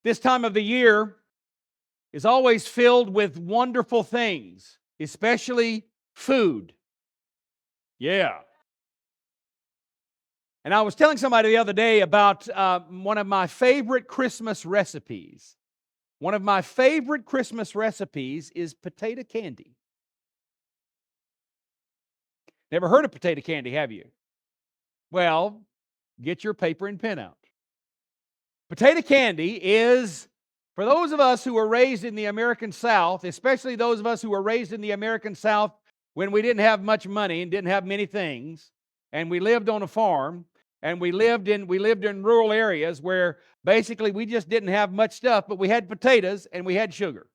This time of the year is always filled with wonderful things, especially food. Yeah. And I was telling somebody the other day about one of my favorite Christmas recipes. One of my favorite Christmas recipes is potato candy. Never heard of potato candy, have you? Well, get your paper and pen out. Potato candy is, for those of us who were raised in the American South, especially those of us who were raised in the American South when we didn't have much money and didn't have many things, and we lived on a farm, and we lived in rural areas where basically we just didn't have much stuff, but we had potatoes and we had sugar.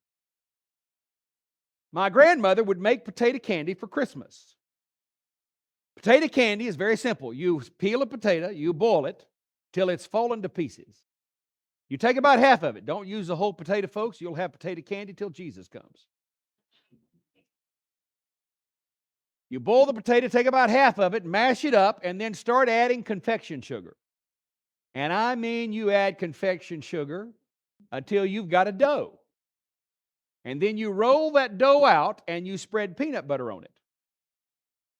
My grandmother would make potato candy for Christmas. Potato candy is very simple. You peel a potato, you boil it till it's fallen to pieces. You take about half of it. Don't use the whole potato, folks. You'll have potato candy till Jesus comes. You boil the potato, take about half of it, mash it up, and then start adding confection sugar. And I mean you add confection sugar until you've got a dough. And then you roll that dough out and you spread peanut butter on it.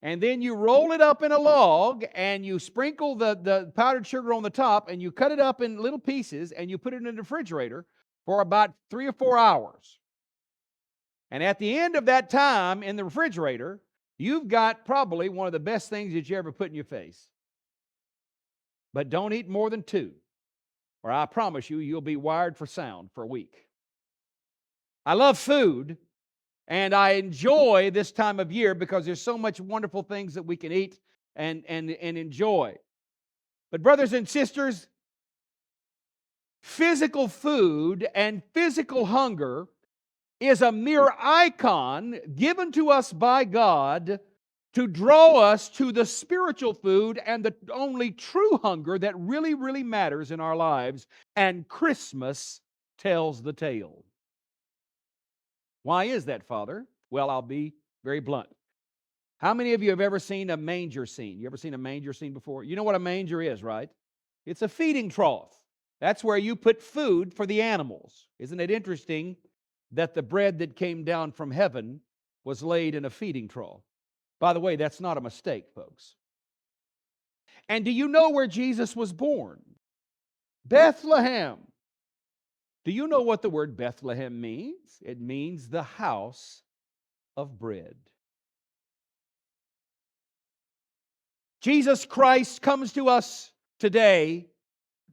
And then you roll it up in a log and you sprinkle the powdered sugar on the top and you cut it up in little pieces and you put it in the refrigerator for about 3 or 4 hours. And at the end of that time in the refrigerator, you've got probably one of the best things that you ever put in your face. But don't eat more than 2, or I promise you, you'll be wired for sound for a week. I love food. And I enjoy this time of year because there's so much wonderful things that we can eat and enjoy. But brothers and sisters, physical food and physical hunger is a mere icon given to us by God to draw us to the spiritual food and the only true hunger that really, really matters in our lives. And Christmas tells the tale. Why is that, Father? Well, I'll be very blunt. How many of you have ever seen a manger scene? You ever seen a manger scene before? You know what a manger is, right? It's a feeding trough. That's where you put food for the animals. Isn't it interesting that the bread that came down from heaven was laid in a feeding trough? By the way, that's not a mistake, folks. And do you know where Jesus was born? Bethlehem. Do you know what the word Bethlehem means? It means the house of bread. Jesus Christ comes to us today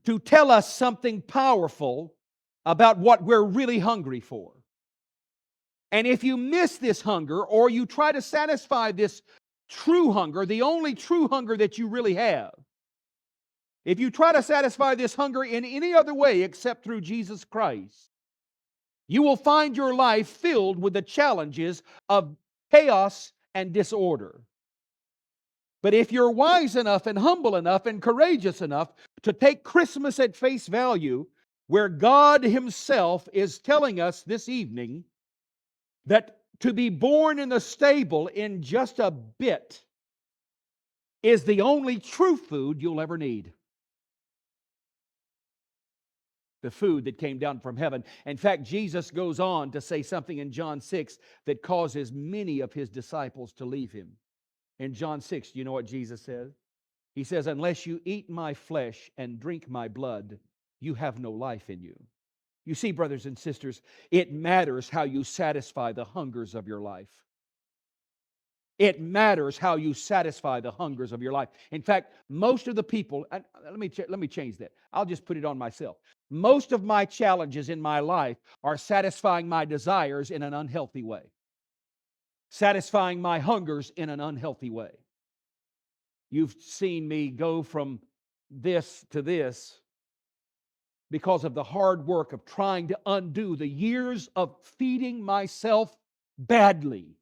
to tell us something powerful about what we're really hungry for. And if you miss this hunger, or you try to satisfy this true hunger, the only true hunger that you really have, if you try to satisfy this hunger in any other way except through Jesus Christ, you will find your life filled with the challenges of chaos and disorder. But if you're wise enough and humble enough and courageous enough to take Christmas at face value, where God Himself is telling us this evening that to be born in the stable in just a bit is the only true food you'll ever need. The food that came down from heaven. In fact, Jesus goes on to say something in John 6 that causes many of His disciples to leave Him. In John 6, you know what Jesus says? He says, unless you eat my flesh and drink my blood, you have no life in you. You see, brothers and sisters, it matters how you satisfy the hungers of your life. It matters how you satisfy the hungers of your life. In fact, most of the people, let me change that. I'll just put it on myself. Most of my challenges in my life are satisfying my desires in an unhealthy way. Satisfying my hungers in an unhealthy way. You've seen me go from this to this because of the hard work of trying to undo the years of feeding myself badly.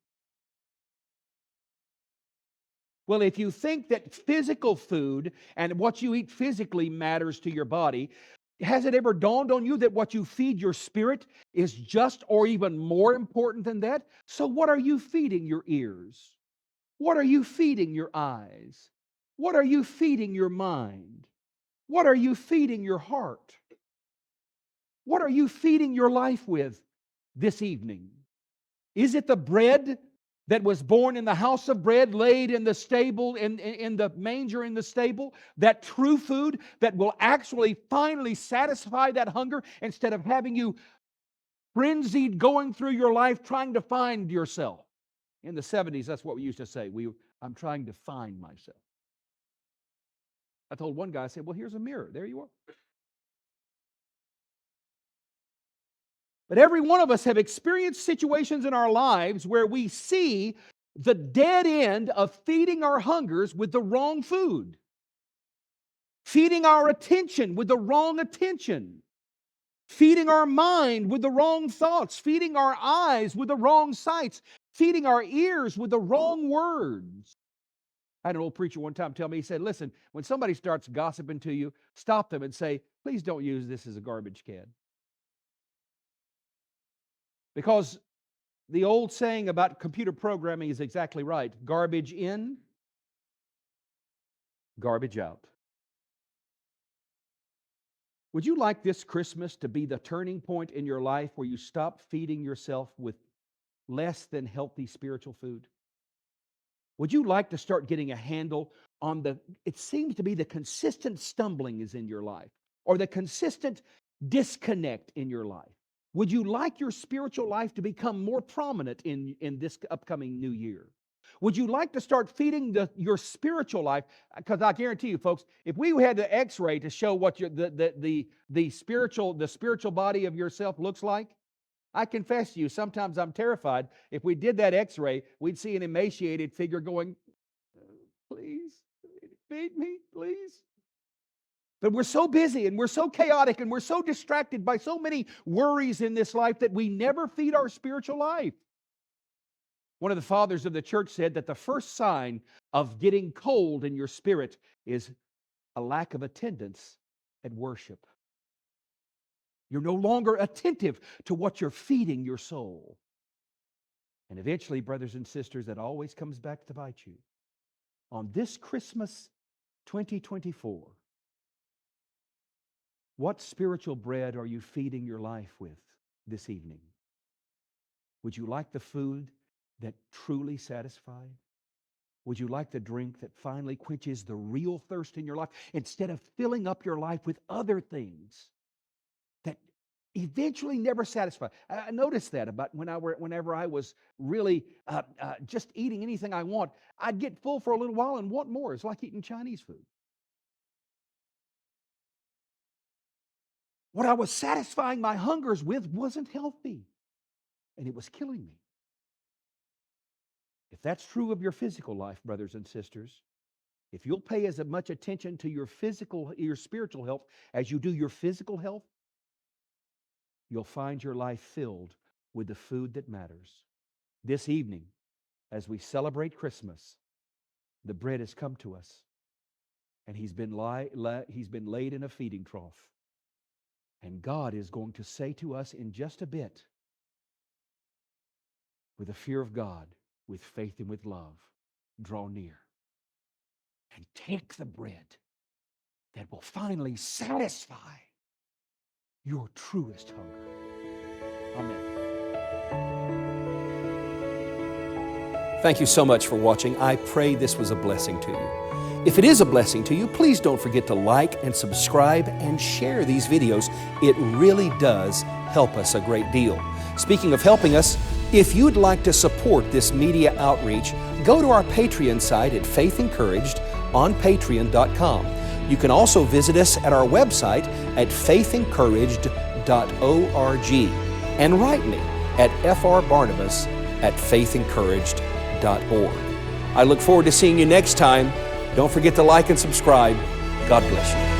Well, if you think that physical food and what you eat physically matters to your body, has it ever dawned on you that what you feed your spirit is just or even more important than that? So what are you feeding your ears? What are you feeding your eyes? What are you feeding your mind? What are you feeding your heart? What are you feeding your life with this evening? Is it the bread that was born in the house of bread, laid in the stable, in the manger in the stable? That true food that will actually finally satisfy that hunger instead of having you frenzied going through your life trying to find yourself. In the 70s, that's what we used to say. I'm trying to find myself. I told one guy, I said, well, here's a mirror. There you are. But every one of us have experienced situations in our lives where we see the dead end of feeding our hungers with the wrong food, feeding our attention with the wrong attention, feeding our mind with the wrong thoughts, feeding our eyes with the wrong sights, feeding our ears with the wrong words. I had an old preacher one time tell me, he said, listen, when somebody starts gossiping to you, stop them and say, please don't use this as a garbage can. Because the old saying about computer programming is exactly right. Garbage in, garbage out. Would you like this Christmas to be the turning point in your life where you stop feeding yourself with less than healthy spiritual food? Would you like to start getting a handle on it seems to be the consistent stumbling is in your life, or the consistent disconnect in your life? Would you like your spiritual life to become more prominent in this upcoming new year? Would you like to start feeding your spiritual life? Because I guarantee you, folks, if we had the X-ray to show what the spiritual body of yourself looks like, I confess to you, sometimes I'm terrified. If we did that X-ray, we'd see an emaciated figure going, please, feed me, please. But we're so busy and we're so chaotic and we're so distracted by so many worries in this life that we never feed our spiritual life. One of the fathers of the church said that the first sign of getting cold in your spirit is a lack of attendance at worship. You're no longer attentive to what you're feeding your soul. And eventually, brothers and sisters, that always comes back to bite you. On this Christmas 2024, what spiritual bread are you feeding your life with this evening? Would you like the food that truly satisfies? Would you like the drink that finally quenches the real thirst in your life instead of filling up your life with other things that eventually never satisfy? I noticed that about whenever I was really just eating anything I want, I'd get full for a little while and want more. It's like eating Chinese food. What I was satisfying my hungers with wasn't healthy, and it was killing me. If that's true of your physical life, brothers and sisters, if you'll pay as much attention to your spiritual health as you do your physical health, you'll find your life filled with the food that matters. This evening, as we celebrate Christmas, the bread has come to us, and he's been laid in a feeding trough. And God is going to say to us in just a bit, with the fear of God, with faith and with love, draw near and take the bread that will finally satisfy your truest hunger. Amen. Thank you so much for watching. I pray this was a blessing to you. If it is a blessing to you, please don't forget to like and subscribe and share these videos. It really does help us a great deal. Speaking of helping us, if you'd like to support this media outreach, go to our Patreon site at Faith Encouraged on patreon.com. You can also visit us at our website at faithencouraged.org and write me at frbarnabas@faithencouraged.org. I look forward to seeing you next time. Don't forget to like and subscribe. God bless you.